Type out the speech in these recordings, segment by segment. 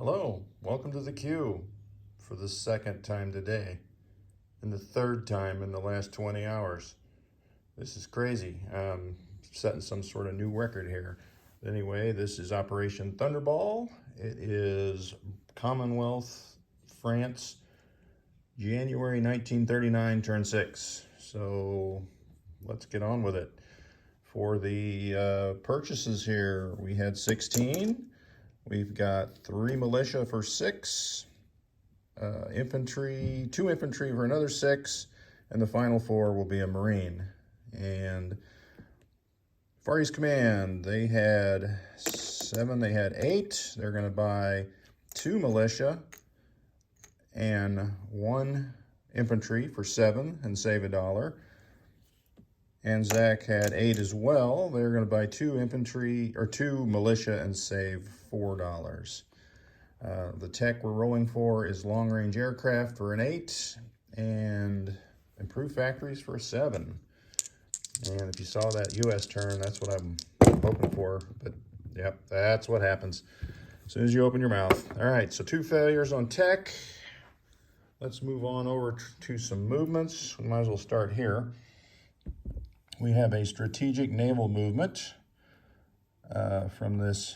Hello, welcome to the queue for the second time today and the third time in the last 20 hours. This is crazy. Setting some sort of new record here. Anyway, this is Operation Thunderball. It is Commonwealth, France, January 1939, turn 6. So let's get on with it. For the purchases here, we had 16. We've got 3 militia for 6, infantry, 2 infantry for another 6, and the final 4 will be a Marine. And Far East Command, they had 7, they had 8. They're going to buy 2 militia and 1 infantry for 7 and save $1. And Zach had 8 as well. They're going to buy 2 infantry or 2 militia and save $4. The tech we're rolling for is long-range aircraft for an 8 and improved factories for a 7. And if you saw that U.S. turn, that's what I'm hoping for. But yep, that's what happens as soon as you open your mouth. All right, so 2 failures on tech. Let's move on over to some movements. We might as well start here. We have a strategic naval movement from this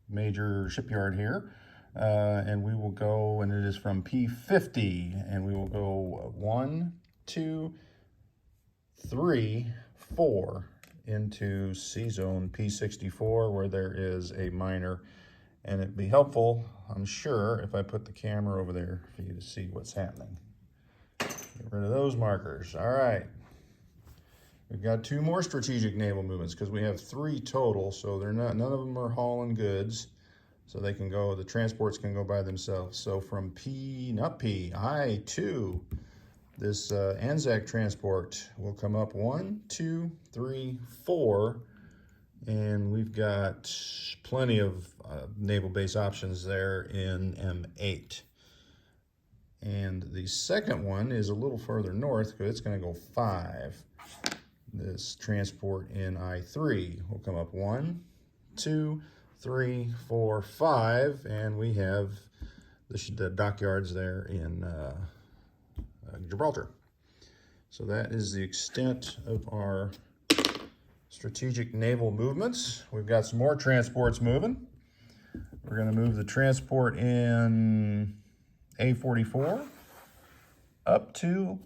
major shipyard here. And we will go, and it is from P50, and we will go 1, 2, 3, 4 into C zone P64, where there is a minor. And it'd be helpful, I'm sure, if I put the camera over there for you to see what's happening. Get rid of those markers. All right. We've got 2 more strategic naval movements because we have 3 total, so they're not, none of them are hauling goods, so they can go, the transports can go by themselves. So from I2, this Anzac transport will come up 1, 2, 3, 4, and we've got plenty of naval base options there in M8. And the second one is a little further north because it's going to go 5. This transport in I3 will come up 1, 2, 3, 4, 5, and we have the dockyards there in Gibraltar. So that is the extent of our strategic naval movements. We've got some more transports moving. We're going to move the transport in A44 up to,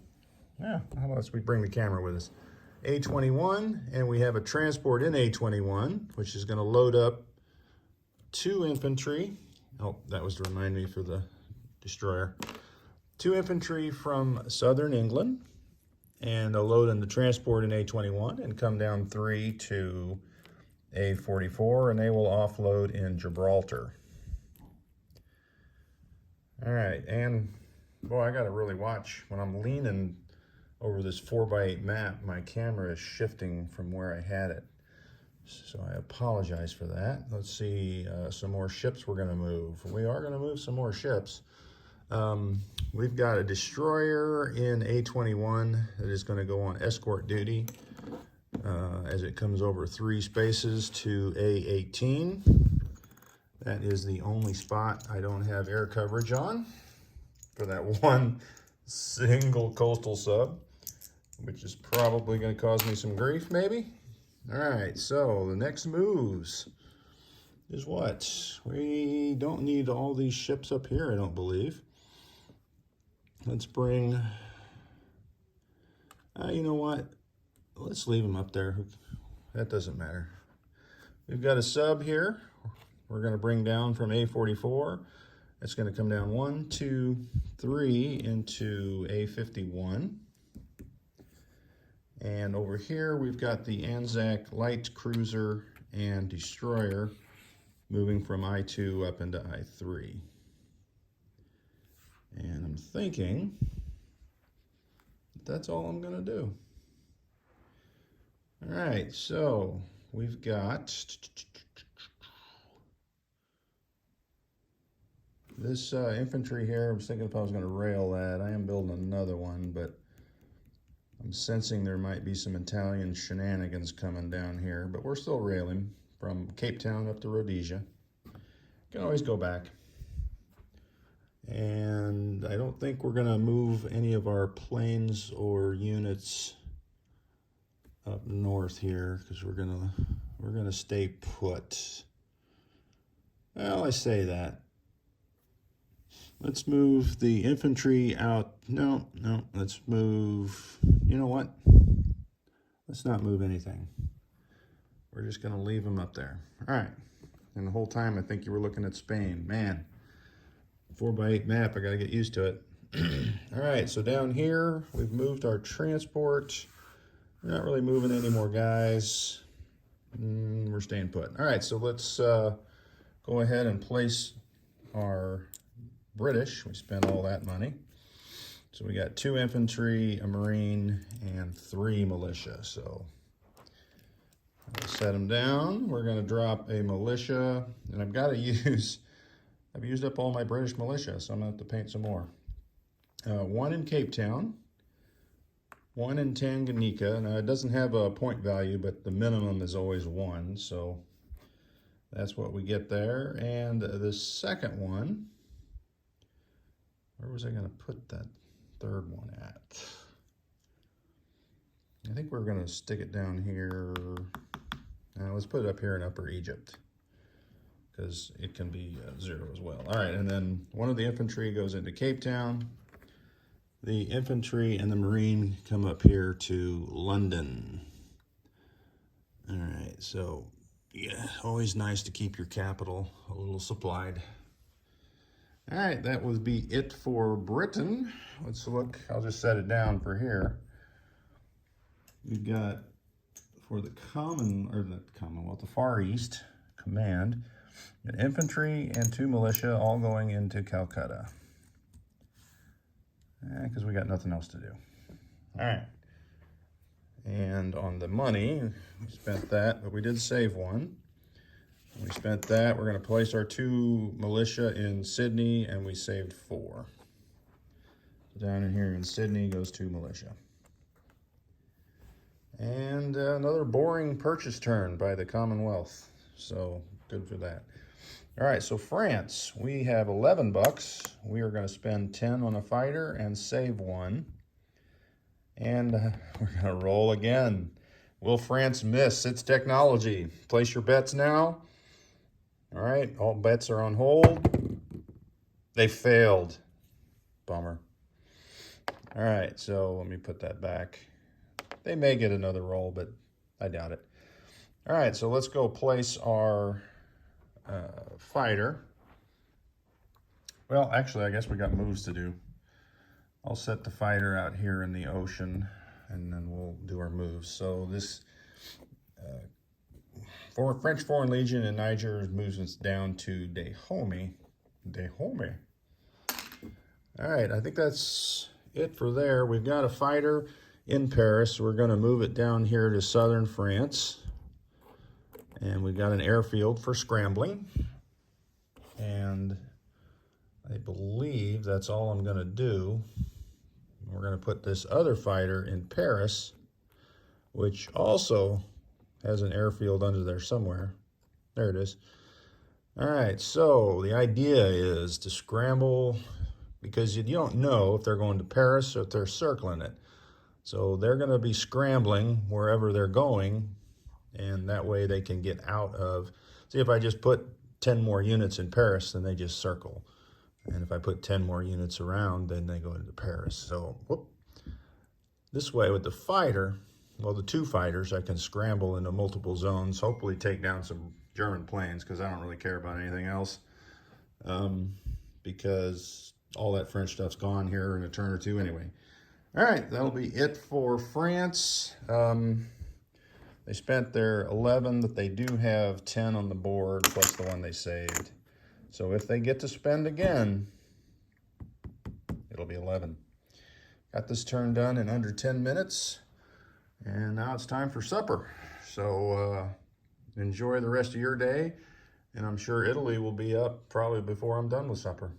how about we bring the camera with us, A21, and we have a transport in A21, which is going to load up 2 infantry. Oh, that was to remind me for the destroyer. 2 infantry from southern England, and they'll load in the transport in A21 and come down 3 to A44, and they will offload in Gibraltar. All right, and boy, I got to really watch when I'm leaning over this 4x8 map. My camera is shifting from where I had it, so I apologize for that. Let's see some more ships we're going to move. We are going to move some more ships. We've got a destroyer in A21 that is going to go on escort duty as it comes over 3 spaces to A18. That is the only spot I don't have air coverage on for that one single coastal sub, which is probably going to cause me some grief, maybe. All right, so the next moves is what? We don't need all these ships up here, I don't believe. Let's bring, you know what? Let's leave them up there. That doesn't matter. We've got a sub here. We're going to bring down from A44. It's going to come down 1, 2, 3 into A51. And over here, we've got the Anzac light cruiser and destroyer moving from I2 up into I3. And I'm thinking that's all I'm going to do. All right, so we've got this infantry here. I was thinking if I was going to rail that. I am building another one, but I'm sensing there might be some Italian shenanigans coming down here, but we're still railing from Cape Town up to Rhodesia. Can always go back. And I don't think we're gonna move any of our planes or units up north here because we're gonna stay put. Well, I say that. Let's move the infantry out. No, let's move, you know what? Let's not move anything. We're just gonna leave them up there. All right, and the whole time I think you were looking at Spain. Man, 4x8 map, I gotta get used to it. All right, so down here, we've moved our transport. We're not really moving any more guys. We're staying put. All right, so let's go ahead and place our British. We spent all that money. So we got 2 infantry, a marine, and 3 militia. So I'll set them down. We're gonna drop a militia, and I've used up all my British militia, so I'm gonna have to paint some more. 1 in Cape Town, 1 in Tanganyika. Now it doesn't have a point value, but the minimum is always 1, so that's what we get there. And the second one, where was I gonna put that third one at? I think we're gonna stick it down here. Let's put it up here in Upper Egypt, because it can be 0 as well. All right, and then 1 of the infantry goes into Cape Town. The infantry and the marine come up here to London. All right, so yeah, always nice to keep your capital a little supplied. All right, that would be it for Britain. Let's look, I'll just set it down for here. We've got, for the the Far East Command, an infantry and 2 militia all going into Calcutta. Because we got nothing else to do. All right. And on the money, we spent that, but we did save 1. We spent that. We're going to place our 2 militia in Sydney, and we saved 4. Down in here in Sydney goes 2 militia. And another boring purchase turn by the Commonwealth. So good for that. All right, so France, we have 11 bucks. We are going to spend 10 on a fighter and save 1. And we're going to roll again. Will France miss its technology? Place your bets now. All right, all bets are on hold. They failed. Bummer. All right, so let me put that back. They may get another roll, but I doubt it. All right, so let's go place our fighter. Well, actually, I guess we got moves to do. I'll set the fighter out here in the ocean, and then we'll do our moves. So this French Foreign Legion in Niger moves us down to Dahomey. Dahomey. All right, I think that's it for there. We've got a fighter in Paris. We're going to move it down here to southern France. And we've got an airfield for scrambling. And I believe that's all I'm going to do. We're going to put this other fighter in Paris, which also has an airfield under there somewhere. There it is. All right, so the idea is to scramble, because you don't know if they're going to Paris or if they're circling it. So they're going to be scrambling wherever they're going, and that way they can get out of. See, if I just put 10 more units in Paris, then they just circle. And if I put 10 more units around, then they go into Paris. So whoop. This way with the fighter, well, the 2 fighters, I can scramble into multiple zones, hopefully take down some German planes, because I don't really care about anything else. Because all that French stuff's gone here in a turn or 2 anyway. All right, that'll be it for France. They spent their 11, but they do have 10 on the board, plus the one they saved. So if they get to spend again, it'll be 11. Got this turn done in under 10 minutes, and now it's time for supper. So enjoy the rest of your day, and I'm sure Italy will be up probably before I'm done with supper.